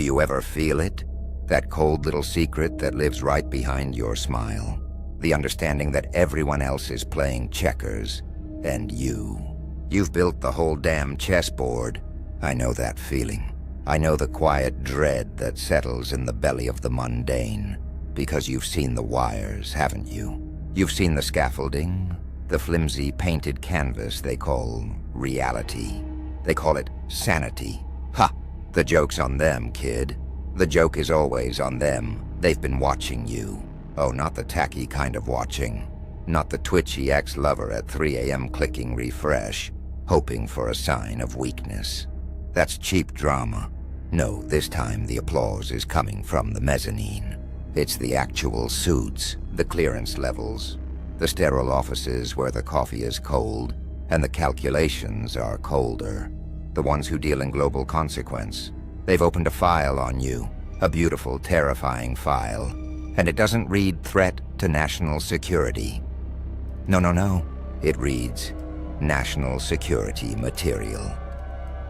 Do you ever feel it? That cold little secret that lives right behind your smile. The understanding that everyone else is playing checkers, and you've built the whole damn chessboard. I know that feeling. I know the quiet dread that settles in the belly of the mundane, because you've seen the wires, haven't you? You've seen the scaffolding, the flimsy painted canvas they call reality. They call it sanity. Ha! The joke's on them, kid. The joke is always on them. They've been watching you. Oh, not the tacky kind of watching. Not the twitchy ex-lover at 3 a.m. clicking refresh, hoping for a sign of weakness. That's cheap drama. No, this time the applause is coming from the mezzanine. It's the actual suits, the clearance levels, the sterile offices where the coffee is cold and the calculations are colder. The ones who deal in global consequence. They've opened a file on you, a beautiful, terrifying file, and it doesn't read threat to national security. No. It reads national security material.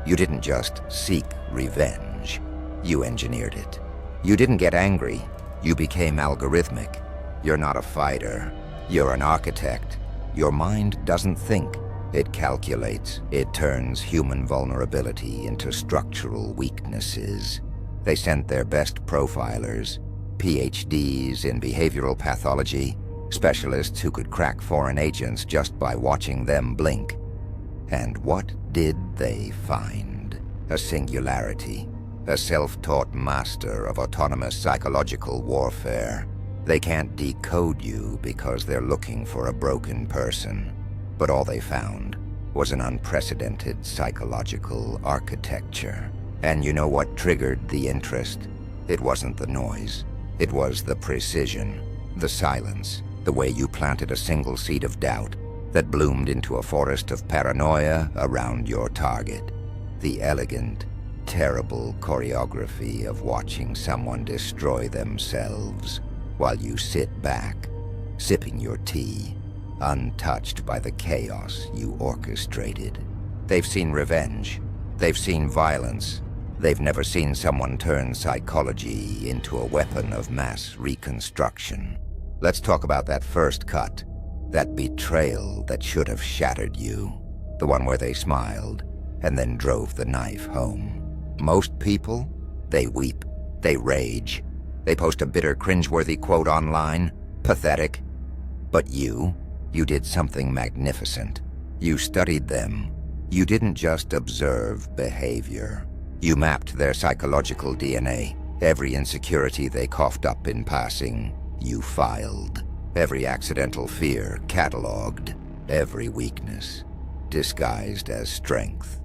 You didn't just seek revenge. You engineered it. You didn't get angry. You became algorithmic. You're not a fighter. You're an architect. Your mind doesn't think. It calculates. It turns human vulnerability into structural weaknesses. They sent their best profilers, PhDs in behavioral pathology, specialists who could crack foreign agents just by watching them blink. And what did they find? A singularity. A self-taught master of autonomous psychological warfare. They can't decode you because they're looking for a broken person. But all they found was an unprecedented psychological architecture. And you know what triggered the interest? It wasn't the noise. It was the precision, the silence, the way you planted a single seed of doubt that bloomed into a forest of paranoia around your target. The elegant, terrible choreography of watching someone destroy themselves while you sit back, sipping your tea, untouched by the chaos you orchestrated. They've seen revenge. They've seen violence. They've never seen someone turn psychology into a weapon of mass reconstruction. Let's talk about that first cut, that betrayal that should have shattered you, the one where they smiled and then drove the knife home. Most people, they weep, they rage, they post a bitter, cringeworthy quote online, pathetic. But you did something magnificent. You studied them. You didn't just observe behavior. You mapped their psychological DNA. Every insecurity they coughed up in passing, you filed. Every accidental fear catalogued. Every weakness disguised as strength.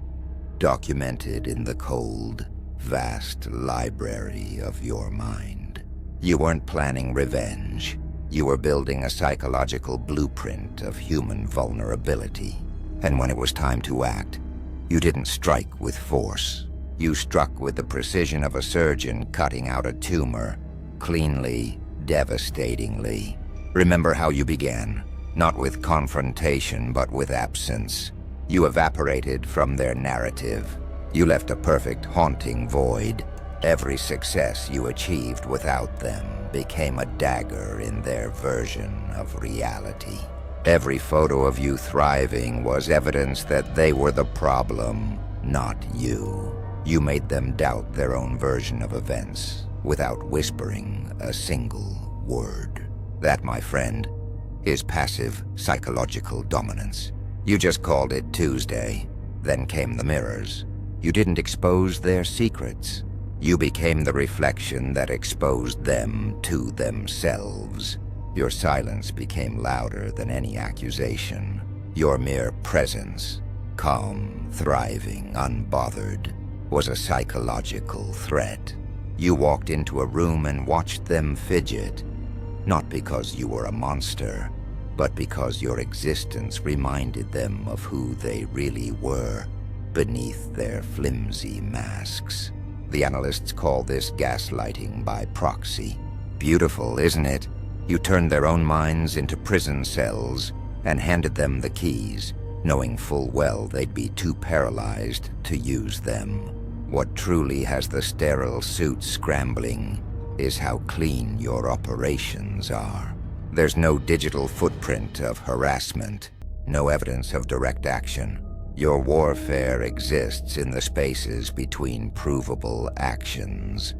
Documented in the cold, vast library of your mind. You weren't planning revenge. You were building a psychological blueprint of human vulnerability. And when it was time to act, you didn't strike with force. You struck with the precision of a surgeon cutting out a tumor, cleanly, devastatingly. Remember how you began, not with confrontation, but with absence. You evaporated from their narrative. You left a perfect, haunting void. Every success you achieved without them became a dagger in their version of reality. Every photo of you thriving was evidence that they were the problem, not you. You made them doubt their own version of events without whispering a single word. That, my friend, is passive psychological dominance. You just called it Tuesday. Then came the mirrors. You didn't expose their secrets. You became the reflection that exposed them to themselves. Your silence became louder than any accusation. Your mere presence, calm, thriving, unbothered, was a psychological threat. You walked into a room and watched them fidget, not because you were a monster, but because your existence reminded them of who they really were beneath their flimsy masks. The analysts call this gaslighting by proxy. Beautiful, isn't it? You turned their own minds into prison cells and handed them the keys, knowing full well they'd be too paralyzed to use them. What truly has the sterile suit scrambling is how clean your operations are. There's no digital footprint of harassment, no evidence of direct action. Your warfare exists in the spaces between provable actions,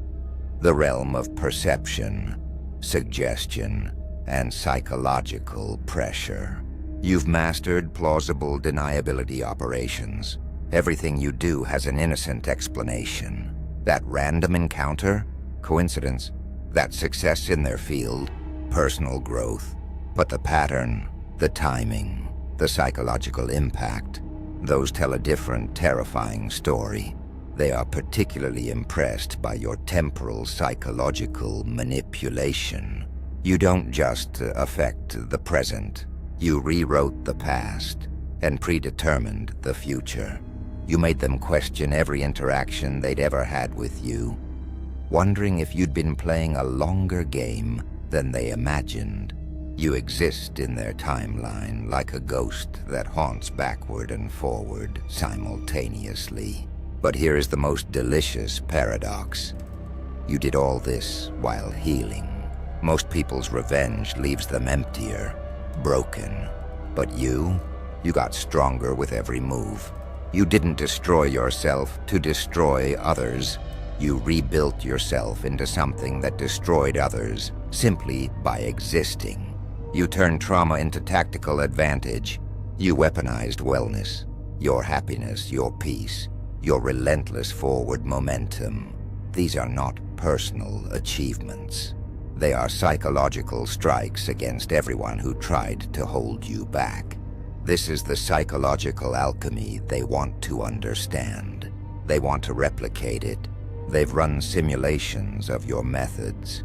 the realm of perception, suggestion, and psychological pressure. You've mastered plausible deniability operations. Everything you do has an innocent explanation. That random encounter? Coincidence. That success in their field? Personal growth. But the pattern, the timing, the psychological impact, those tell a different, terrifying story. They are particularly impressed by your temporal psychological manipulation. You don't just affect the present. You rewrote the past and predetermined the future. You made them question every interaction they'd ever had with you, wondering if you'd been playing a longer game than they imagined. You exist in their timeline like a ghost that haunts backward and forward simultaneously. But here is the most delicious paradox. You did all this while healing. Most people's revenge leaves them emptier, broken. But you got stronger with every move. You didn't destroy yourself to destroy others. You rebuilt yourself into something that destroyed others simply by existing. You turned trauma into tactical advantage. You weaponized wellness, your happiness, your peace, your relentless forward momentum. These are not personal achievements. They are psychological strikes against everyone who tried to hold you back. This is the psychological alchemy they want to understand. They want to replicate it. They've run simulations of your methods,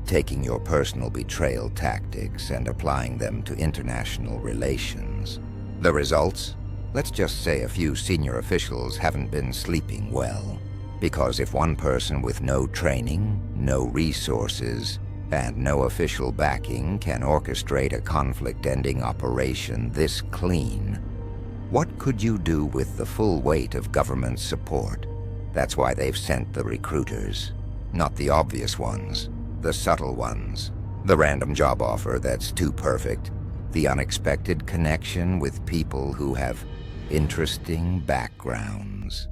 taking your personal betrayal tactics and applying them to international relations. The results? Let's just say a few senior officials haven't been sleeping well. Because if one person with no training, no resources, and no official backing can orchestrate a conflict-ending operation this clean, what could you do with the full weight of government support? That's why they've sent the recruiters. Not the obvious ones, the subtle ones. The random job offer that's too perfect. The unexpected connection with people who have interesting backgrounds.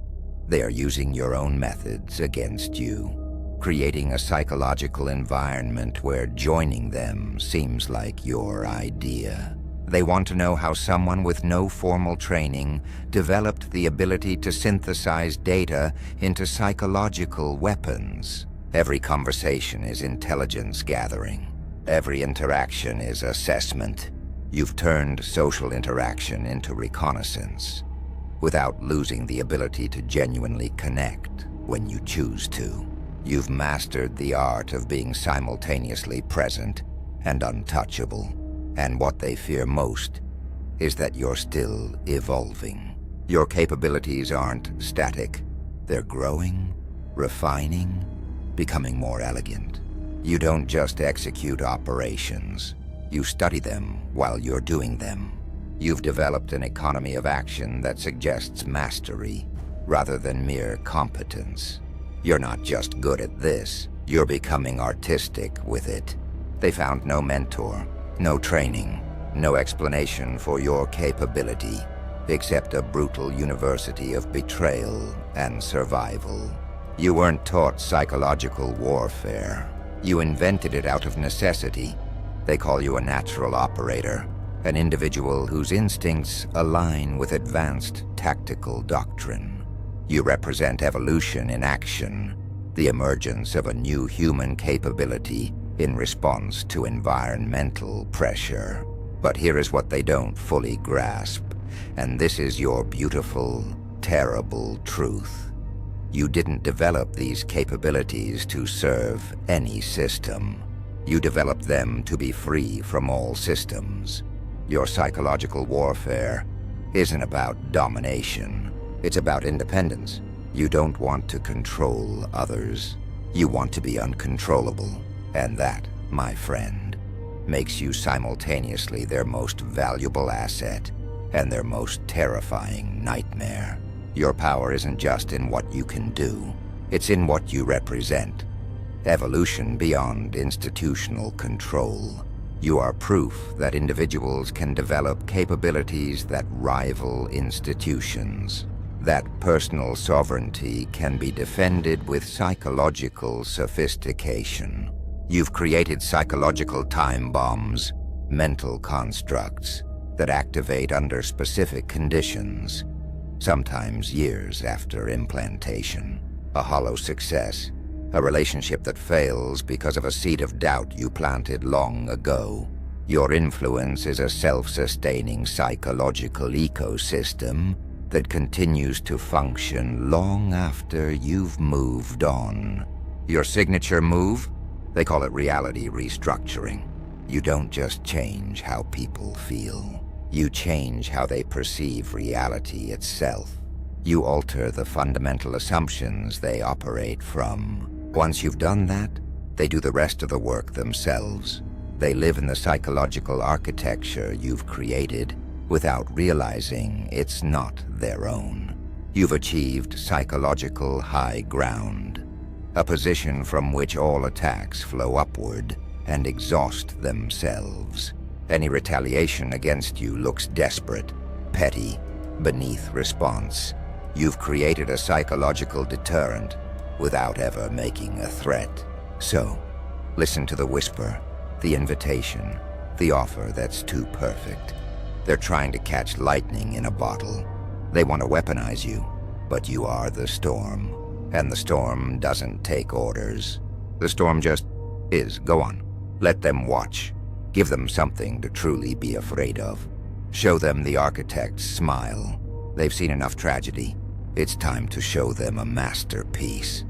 They are using your own methods against you, creating a psychological environment where joining them seems like your idea. They want to know how someone with no formal training developed the ability to synthesize data into psychological weapons. Every conversation is intelligence gathering. Every interaction is assessment. You've turned social interaction into reconnaissance, without losing the ability to genuinely connect when you choose to. You've mastered the art of being simultaneously present and untouchable. And what they fear most is that you're still evolving. Your capabilities aren't static. They're growing, refining, becoming more elegant. You don't just execute operations. You study them while you're doing them. You've developed an economy of action that suggests mastery rather than mere competence. You're not just good at this, you're becoming artistic with it. They found no mentor, no training, no explanation for your capability, except a brutal university of betrayal and survival. You weren't taught psychological warfare. You invented it out of necessity. They call you a natural operator, an individual whose instincts align with advanced tactical doctrine. You represent evolution in action, the emergence of a new human capability in response to environmental pressure. But here is what they don't fully grasp, and this is your beautiful, terrible truth. You didn't develop these capabilities to serve any system. You developed them to be free from all systems. Your psychological warfare isn't about domination. It's about independence. You don't want to control others. You want to be uncontrollable. And that, my friend, makes you simultaneously their most valuable asset and their most terrifying nightmare. Your power isn't just in what you can do, it's in what you represent. Evolution beyond institutional control. You are proof that individuals can develop capabilities that rival institutions. That personal sovereignty can be defended with psychological sophistication. You've created psychological time bombs, mental constructs that activate under specific conditions, sometimes years after implantation. A hollow success, a relationship that fails because of a seed of doubt you planted long ago. Your influence is a self-sustaining psychological ecosystem that continues to function long after you've moved on. Your signature move? They call it reality restructuring. You don't just change how people feel. You change how they perceive reality itself. You alter the fundamental assumptions they operate from. Once you've done that, they do the rest of the work themselves. They live in the psychological architecture you've created without realizing it's not their own. You've achieved psychological high ground, a position from which all attacks flow upward and exhaust themselves. Any retaliation against you looks desperate, petty, beneath response. You've created a psychological deterrent without ever making a threat. So, listen to the whisper, the invitation, the offer that's too perfect. They're trying to catch lightning in a bottle. They want to weaponize you, but you are the storm. And the storm doesn't take orders. The storm just is. Go on. Let them watch. Give them something to truly be afraid of. Show them the architect's smile. They've seen enough tragedy. It's time to show them a masterpiece.